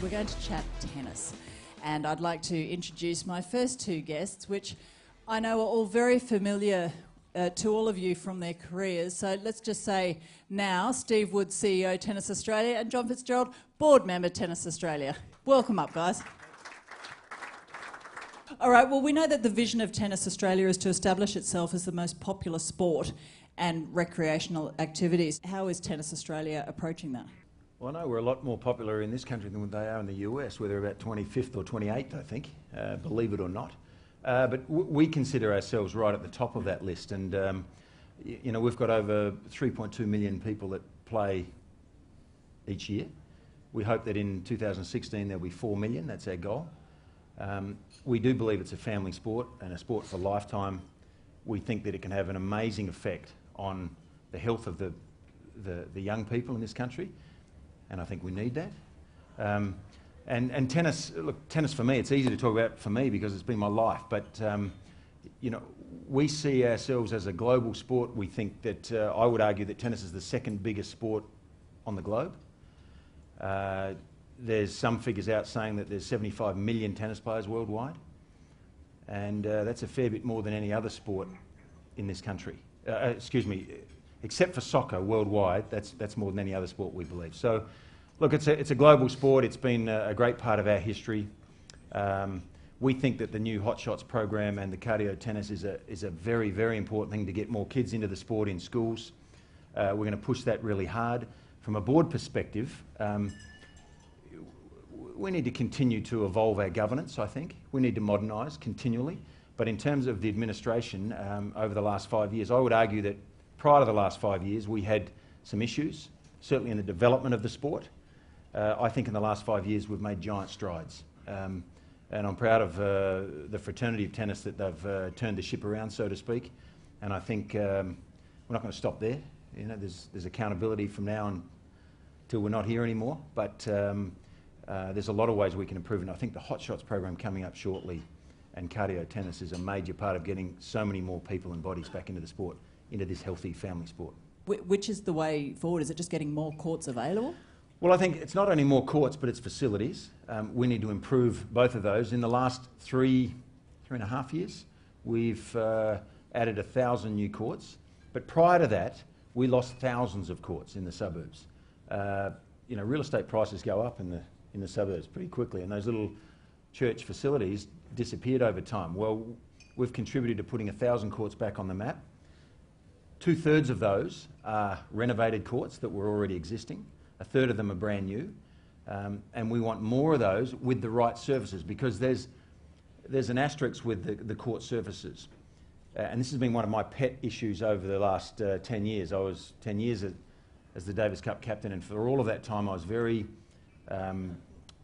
we're going to chat tennis. And I'd like to introduce my first two guests, which I know are all very familiar to all of you from their careers. So let's just say now, Steve Wood, CEO, Tennis Australia, and John Fitzgerald, board member, Tennis Australia. Welcome up, guys. All right, well, we know that the vision of Tennis Australia is to establish itself as the most popular sport and recreational activities. How is Tennis Australia approaching that? Well, I know we're a lot more popular in this country than they are in the US, where they're about 25th or 28th, I think, believe it or not. But we consider ourselves right at the top of that list. And, you know, we've got over 3.2 million people that play each year. We hope that in 2016 there'll be 4 million. That's our goal. We do believe it's a family sport and a sport for lifetime. We think that it can have an amazing effect on the health of the young people in this country. And I think we need that. And tennis, look, tennis for me, it's easy to talk about for me because it's been my life, but you know, we see ourselves as a global sport. We think that, I would argue that tennis is the second biggest sport on the globe. There's some figures out saying that there's 75 million tennis players worldwide, and that's a fair bit more than any other sport in this country. Excuse me, except for soccer worldwide, that's more than any other sport, we believe. So, look, it's a global sport. It's been a great part of our history. We think that the new Hot Shots program and the cardio tennis is a very, very important thing to get more kids into the sport in schools. We're going to push that really hard. From a board perspective, we need to continue to evolve our governance, I think. We need to modernise continually. But in terms of the administration, over the last 5 years, I would argue that prior to the last 5 years, we had some issues, certainly in the development of the sport. I think in the last 5 years, we've made giant strides. And I'm proud of the fraternity of tennis that they've turned the ship around, so to speak. And I think we're not going to stop there. You know, there's accountability from now until we're not here anymore. But there's a lot of ways we can improve. And I think the Hot Shots program coming up shortly and cardio tennis is a major part of getting so many more people and bodies back into the sport, into this healthy family sport. Which is the way forward? Is it just getting more courts available? Well, I think it's not only more courts, but it's facilities. We need to improve both of those. In the last three and a half years, we've added 1,000 new courts. But prior to that, we lost thousands of courts in the suburbs. You know, real estate prices go up in the suburbs pretty quickly, and those little church facilities disappeared over time. Well, we've contributed to putting 1,000 courts back on the map. 2/3 of those are renovated courts that were already existing. 1/3 of them are brand new. And we want more of those with the right surfaces, because there's an asterisk with the court surfaces. And this has been one of my pet issues over the last 10 years. I was 10 years as the Davis Cup captain, and for all of that time I was very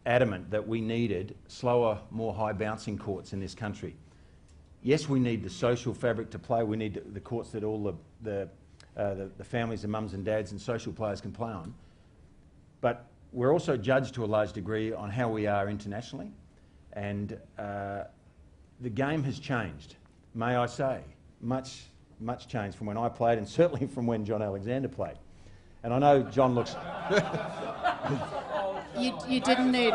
adamant that we needed slower, more high-bouncing courts in this country. Yes, we need the social fabric to play. We need the courts that all the families and mums and dads and social players can play on. But we're also judged to a large degree on how we are internationally. And the game has changed, may I say. Much changed from when I played, and certainly from when John Alexander played. And I know John looks... You didn't need...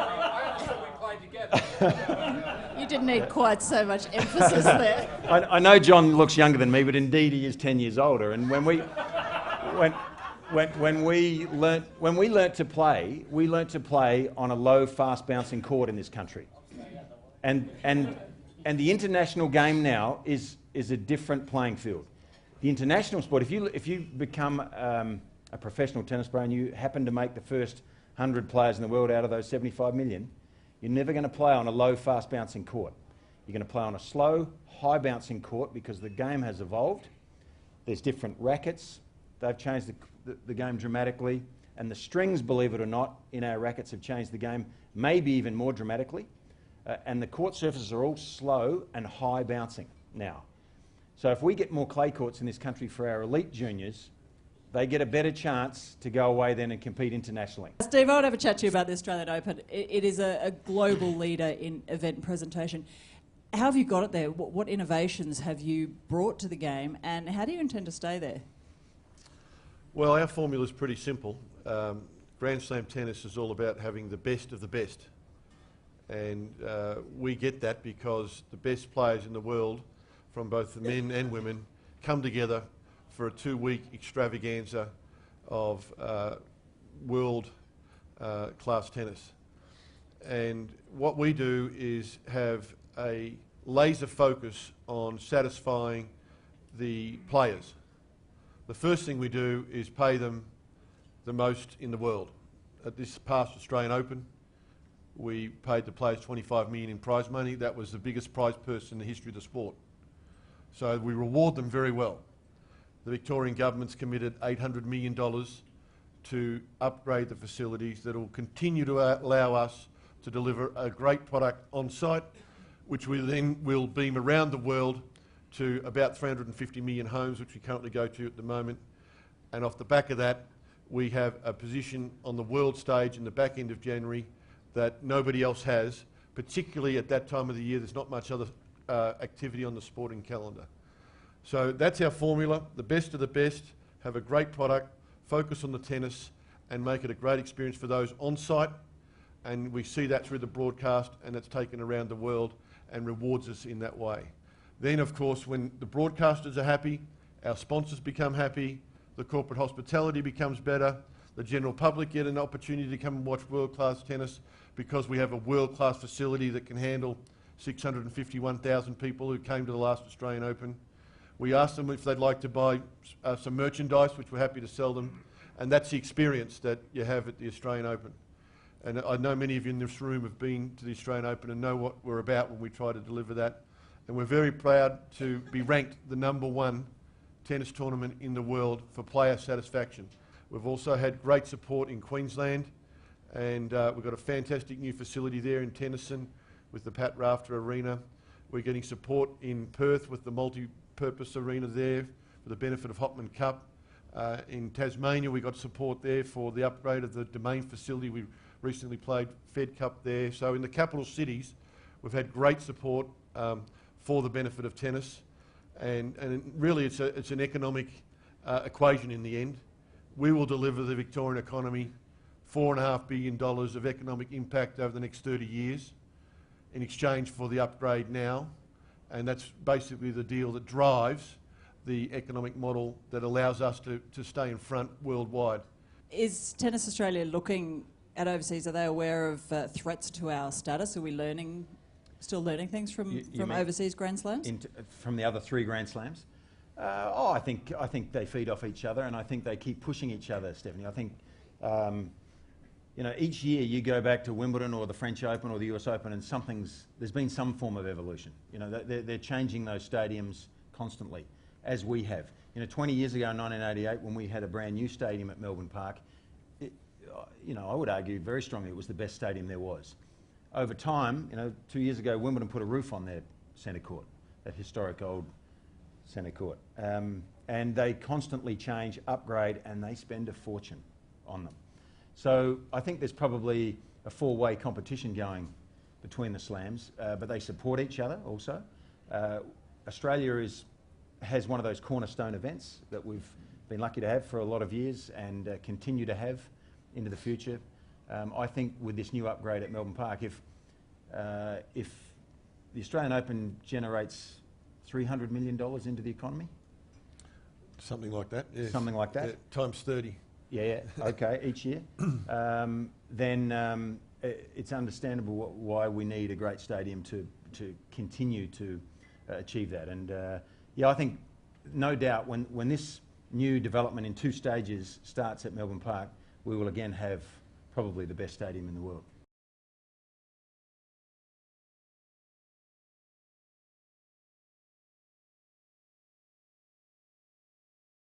You didn't need quite so much emphasis there. I know John looks younger than me, but indeed he is 10 years older. And when we learnt to play, we learnt to play on a low, fast-bouncing court in this country. And the international game now is a different playing field. The international sport, if you become a professional tennis player and you happen to make the first 100 players in the world out of those 75 million, you're never going to play on a low, fast-bouncing court. You're going to play on a slow, high-bouncing court because the game has evolved. There's different rackets. They've changed the game dramatically. And the strings, believe it or not, in our rackets have changed the game maybe even more dramatically. And the court surfaces are all slow and high-bouncing now. So if we get more clay courts in this country for our elite juniors, they get a better chance to go away then and compete internationally. Steve, I want to have a chat to you about the Australian Open. It is a global leader in event presentation. How have you got it there? What innovations have you brought to the game, and how do you intend to stay there? Well, our formula is pretty simple. Grand Slam tennis is all about having the best of the best And we get that because the best players in the world, from both the men and women, come together for a 2-week extravaganza of world class tennis. And what we do is have a laser focus on satisfying the players. The first thing we do is pay them the most in the world. At this past Australian Open, we paid the players $25 million in prize money. That was the biggest prize purse in the history of the sport. So we reward them very well. The Victorian government's committed $800 million to upgrade the facilities that will continue to allow us to deliver a great product on site, which we then will beam around the world to about 350 million homes, which we currently go to at the moment. And off the back of that, we have a position on the world stage in the back end of January that nobody else has, particularly at that time of the year. There's not much other activity on the sporting calendar. So that's our formula. The best of the best, have a great product, focus on the tennis, and make it a great experience for those on site. And we see that through the broadcast, and it's taken around the world and rewards us in that way. Then, of course, when the broadcasters are happy, our sponsors become happy, the corporate hospitality becomes better, the general public get an opportunity to come and watch world-class tennis because we have a world-class facility that can handle 651,000 people who came to the last Australian Open. We asked them if they'd like to buy some merchandise, which we're happy to sell them, and that's the experience that you have at the Australian Open. And I know many of you in this room have been to the Australian Open and know what we're about when we try to deliver that. And we're very proud to be ranked the #1 tennis tournament in the world for player satisfaction. We've also had great support in Queensland, and we've got a fantastic new facility there in Tennyson with the Pat Rafter Arena. We're getting support in Perth with the multi-purpose arena there for the benefit of Hopman Cup. In Tasmania, we got support there for the upgrade of the Domain facility. We recently played Fed Cup there. So in the capital cities, we've had great support for the benefit of tennis. And really, it's an economic equation in the end. We will deliver the Victorian economy $4.5 billion of economic impact over the next 30 years in exchange for the upgrade now. And that's basically the deal that drives the economic model that allows us to stay in front worldwide. Is Tennis Australia looking at overseas? Are they aware of threats to our status? Are we still learning things from overseas Grand Slams? From the other 3 Grand Slams? I think they feed off each other, and I think they keep pushing each other, Stephanie. I think, each year you go back to Wimbledon or the French Open or the US Open, and there's been some form of evolution. They're changing those stadiums constantly, as we have. 20 years ago in 1988, when we had a brand new stadium at Melbourne Park, I would argue very strongly it was the best stadium there was. Over time, 2 years ago, Wimbledon put a roof on their centre court, that historic old centre court. And they constantly change, upgrade, and they spend a fortune on them. So I think there's probably a 4-way competition going between the slams, but they support each other also. Australia has one of those cornerstone events that we've been lucky to have for a lot of years and continue to have into the future. I think with this new upgrade at Melbourne Park, if the Australian Open generates $300 million into the economy? Something like that, yes. Something like that? Yeah, times 30. Yeah, okay, each year. Then it's understandable why we need a great stadium to continue to achieve that. And I think, no doubt, when this new development in 2 stages starts at Melbourne Park, we will again have probably the best stadium in the world.